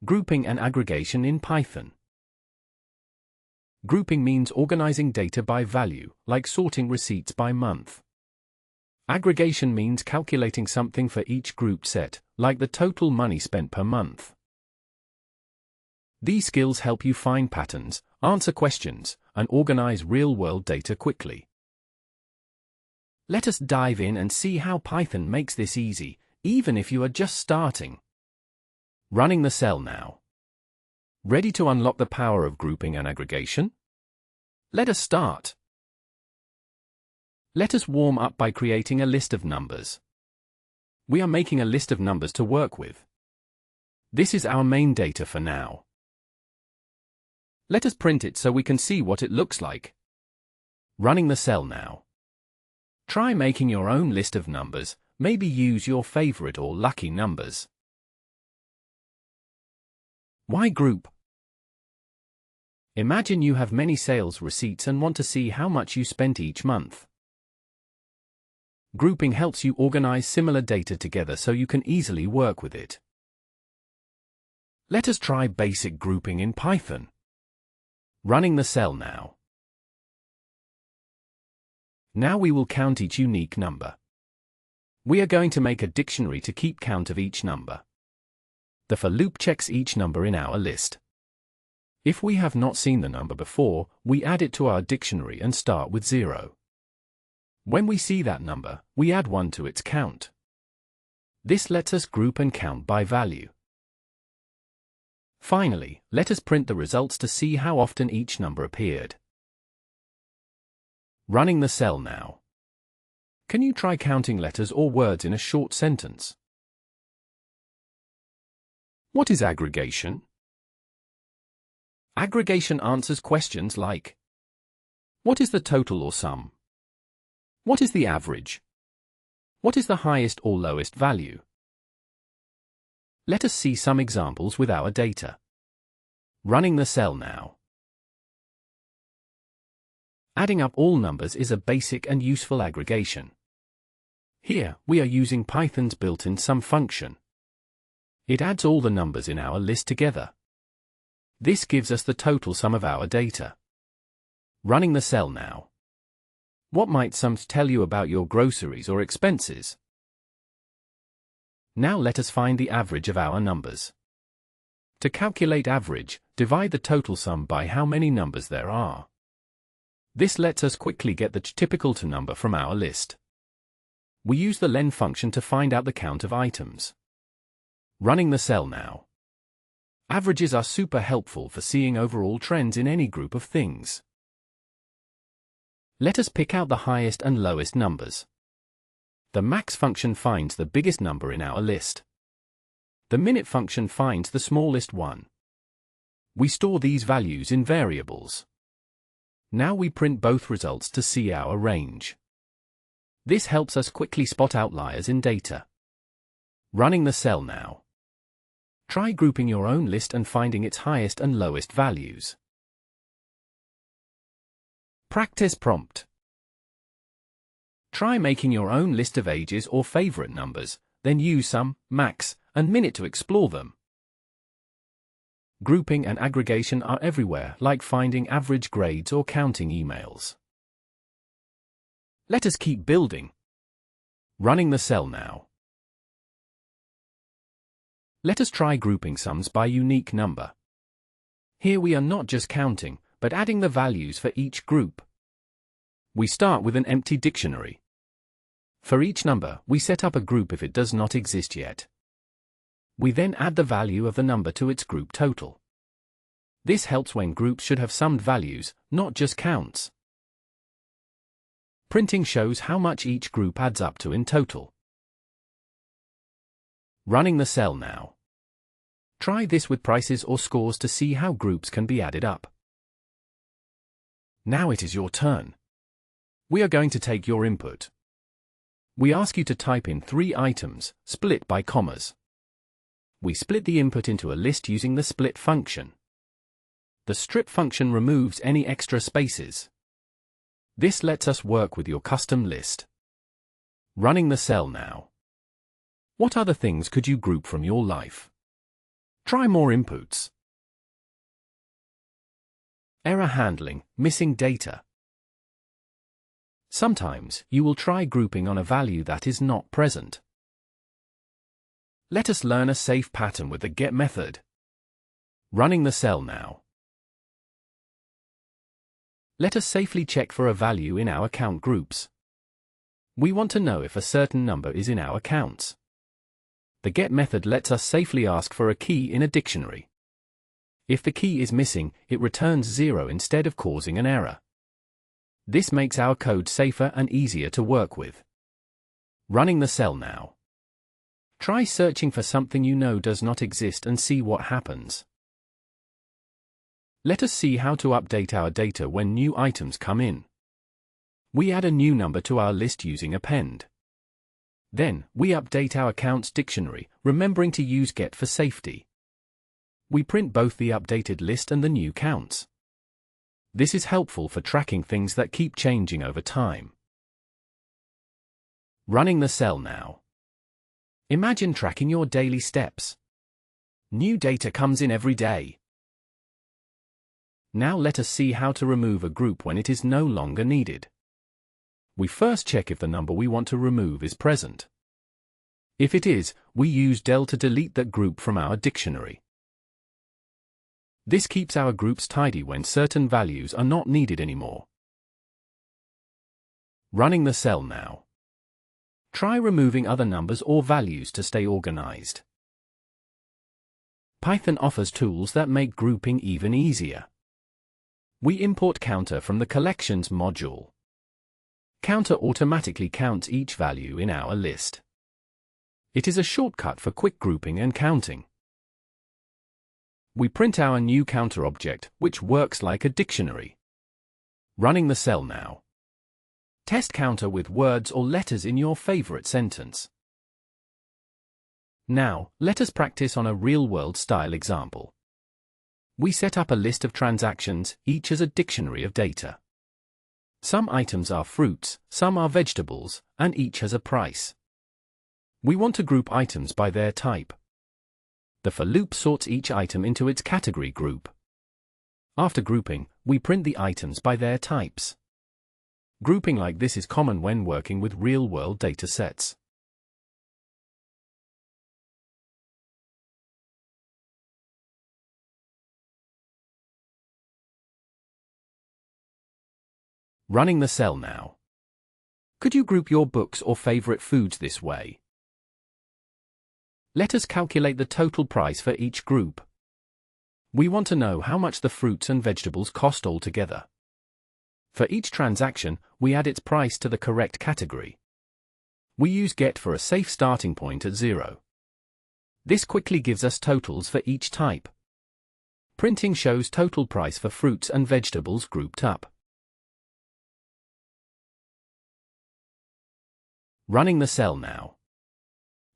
Grouping and aggregation in Python. Grouping means organizing data by value, like sorting receipts by month. Aggregation means calculating something for each group set, like the total money spent per month. These skills help you find patterns, answer questions, and organize real-world data quickly. Let us dive in and see how Python makes this easy, even if you are just starting. Running the cell now. Ready to unlock the power of grouping and aggregation? Let us start. Let us warm up by creating a list of numbers. We are making a list of numbers to work with. This is our main data for now. Let us print it so we can see what it looks like. Running the cell now. Try making your own list of numbers, maybe use your favorite or lucky numbers. Why group? Imagine you have many sales receipts and want to see how much you spent each month. Grouping helps you organize similar data together so you can easily work with it. Let us try basic grouping in Python. Running the cell now. Now we will count each unique number. We are going to make a dictionary to keep count of each number. The for loop checks each number in our list. If we have not seen the number before, we add it to our dictionary and start with 0. When we see that number, we add 1 to its count. This lets us group and count by value. Finally, let us print the results to see how often each number appeared. Running the cell now. Can you try counting letters or words in a short sentence? What is aggregation? Aggregation answers questions like: what is the total or sum? What is the average? What is the highest or lowest value? Let us see some examples with our data. Running the cell now. Adding up all numbers is a basic and useful aggregation. Here, we are using Python's built-in sum function. It adds all the numbers in our list together. This gives us the total sum of our data. Running the cell now. What might sums tell you about your groceries or expenses? Now let us find the average of our numbers. To calculate average, divide the total sum by how many numbers there are. This lets us quickly get the typical number from our list. We use the len function to find out the count of items. Running the cell now. Averages are super helpful for seeing overall trends in any group of things. Let us pick out the highest and lowest numbers. The max function finds the biggest number in our list. The minute function finds the smallest one. We store these values in variables. Now we print both results to see our range. This helps us quickly spot outliers in data. Running the cell now. Try grouping your own list and finding its highest and lowest values. Practice prompt. Try making your own list of ages or favorite numbers, then use sum, max, and minute to explore them. Grouping and aggregation are everywhere, like finding average grades or counting emails. Let us keep building. Running the cell now. Let us try grouping sums by unique number. Here we are not just counting, but adding the values for each group. We start with an empty dictionary. For each number, we set up a group if it does not exist yet. We then add the value of the number to its group total. This helps when groups should have summed values, not just counts. Printing shows how much each group adds up to in total. Running the cell now. Try this with prices or scores to see how groups can be added up. Now it is your turn. We are going to take your input. We ask you to type in 3 items, split by commas. We split the input into a list using the split function. The strip function removes any extra spaces. This lets us work with your custom list. Running the cell now. What other things could you group from your life? Try more inputs. Error handling, missing data. Sometimes, you will try grouping on a value that is not present. Let us learn a safe pattern with the get method. Running the cell now. Let us safely check for a value in our count groups. We want to know if a certain number is in our counts. The get method lets us safely ask for a key in a dictionary. If the key is missing, it returns 0 instead of causing an error. This makes our code safer and easier to work with. Running the cell now. Try searching for something you know does not exist and see what happens. Let us see how to update our data when new items come in. We add a new number to our list using append. Then, we update our counts dictionary, remembering to use get for safety. We print both the updated list and the new counts. This is helpful for tracking things that keep changing over time. Running the cell now. Imagine tracking your daily steps. New data comes in every day. Now let us see how to remove a group when it is no longer needed. We first check if the number we want to remove is present. If it is, we use del to delete that group from our dictionary. This keeps our groups tidy when certain values are not needed anymore. Running the cell now. Try removing other numbers or values to stay organized. Python offers tools that make grouping even easier. We import counter from the collections module. Counter automatically counts each value in our list. It is a shortcut for quick grouping and counting. We print our new counter object, which works like a dictionary. Running the cell now. Test counter with words or letters in your favorite sentence. Now, let us practice on a real-world style example. We set up a list of transactions, each as a dictionary of data. Some items are fruits, some are vegetables, and each has a price. We want to group items by their type. The for loop sorts each item into its category group. After grouping, we print the items by their types. Grouping like this is common when working with real-world data sets. Running the cell now. Could you group your books or favorite foods this way? Let us calculate the total price for each group. We want to know how much the fruits and vegetables cost altogether. For each transaction, we add its price to the correct category. We use get for a safe starting point at 0. This quickly gives us totals for each type. Printing shows total price for fruits and vegetables grouped up. Running the cell now.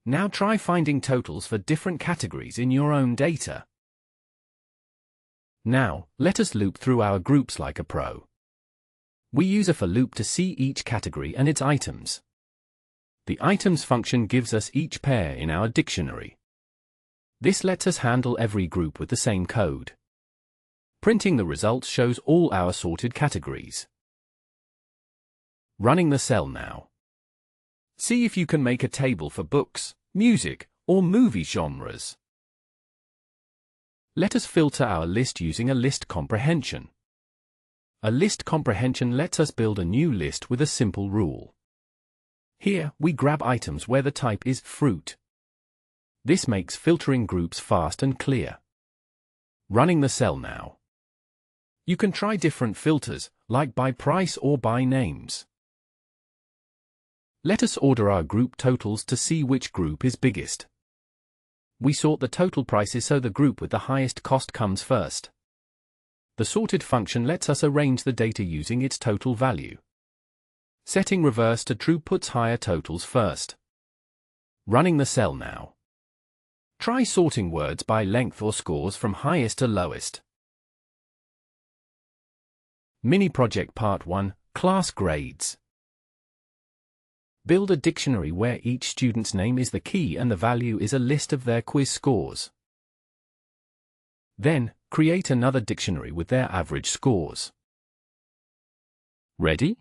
Now try finding totals for different categories in your own data. Now, let us loop through our groups like a pro. We use a for loop to see each category and its items. The items function gives us each pair in our dictionary. This lets us handle every group with the same code. Printing the results shows all our sorted categories. Running the cell now. See if you can make a table for books, music, or movie genres. Let us filter our list using a list comprehension. A list comprehension lets us build a new list with a simple rule. Here, we grab items where the type is fruit. This makes filtering groups fast and clear. Running the cell now. You can try different filters, like by price or by names. Let us order our group totals to see which group is biggest. We sort the total prices so the group with the highest cost comes first. The sorted function lets us arrange the data using its total value. Setting reverse to true puts higher totals first. Running the cell now. Try sorting words by length or scores from highest to lowest. Mini Project Part 1, Class Grades. Build a dictionary where each student's name is the key and the value is a list of their quiz scores. Then, create another dictionary with their average scores. Ready?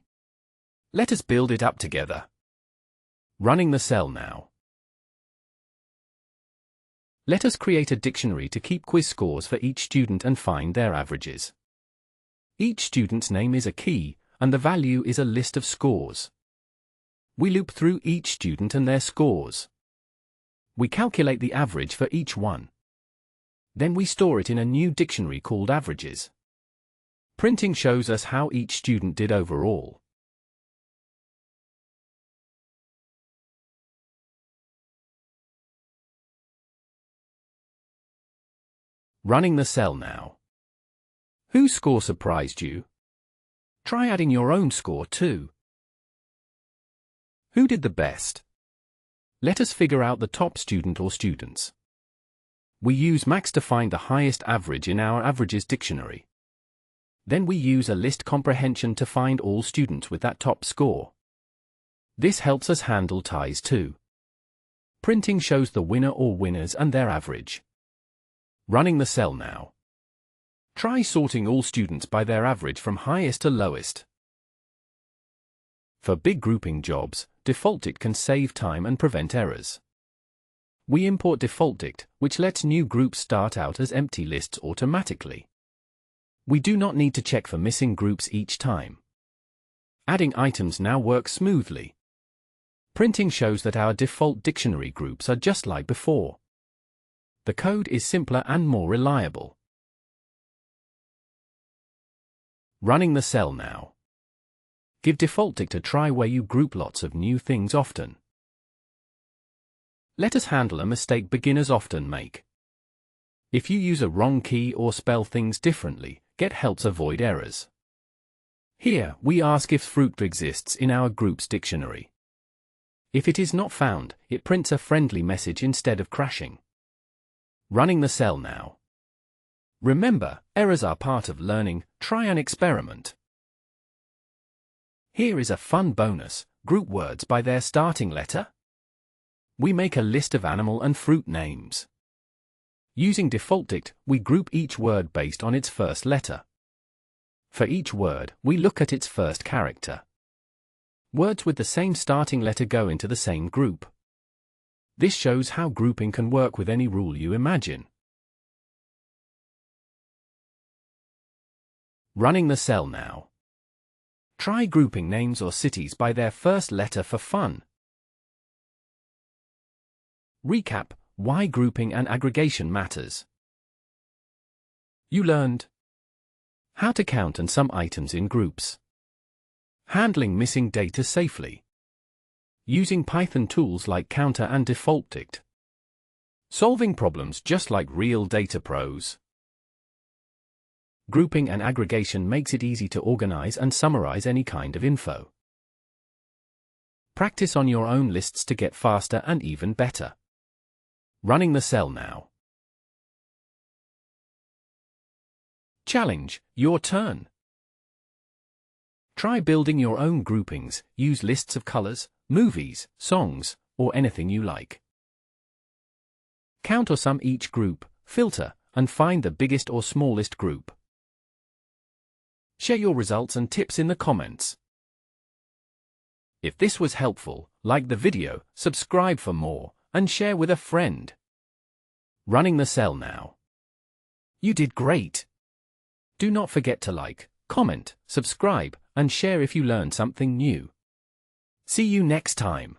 Let us build it up together. Running the cell now. Let us create a dictionary to keep quiz scores for each student and find their averages. Each student's name is a key, and the value is a list of scores. We loop through each student and their scores. We calculate the average for each one. Then we store it in a new dictionary called averages. Printing shows us how each student did overall. Running the cell now. Whose score surprised you? Try adding your own score too. Who did the best? Let us figure out the top student or students. We use max to find the highest average in our averages dictionary. Then we use a list comprehension to find all students with that top score. This helps us handle ties too. Printing shows the winner or winners and their average. Running the cell now. Try sorting all students by their average from highest to lowest. For big grouping jobs, defaultdict can save time and prevent errors. We import defaultdict, which lets new groups start out as empty lists automatically. We do not need to check for missing groups each time. Adding items now works smoothly. Printing shows that our default dictionary groups are just like before. The code is simpler and more reliable. Running the cell now. Give defaultdict a try where you group lots of new things often. Let us handle a mistake beginners often make. If you use a wrong key or spell things differently, get help to avoid errors. Here, we ask if fruit exists in our groups dictionary. If it is not found, it prints a friendly message instead of crashing. Running the cell now. Remember, errors are part of learning. Try an experiment. Here is a fun bonus: group words by their starting letter. We make a list of animal and fruit names. Using defaultdict, we group each word based on its first letter. For each word, we look at its first character. Words with the same starting letter go into the same group. This shows how grouping can work with any rule you imagine. Running the cell now. Try grouping names or cities by their first letter for fun. Recap: why grouping and aggregation matters. You learned how to count and sum items in groups, handling missing data safely, using Python tools like counter and defaultdict, solving problems just like real data pros. Grouping and aggregation makes it easy to organize and summarize any kind of info. Practice on your own lists to get faster and even better. Running the cell now. Challenge: your turn. Try building your own groupings. Use lists of colors, movies, songs, or anything you like. Count or sum each group, filter, and find the biggest or smallest group. Share your results and tips in the comments. If this was helpful, like the video, subscribe for more, and share with a friend. Running the cell now. You did great! Do not forget to like, comment, subscribe, and share if you learned something new. See you next time.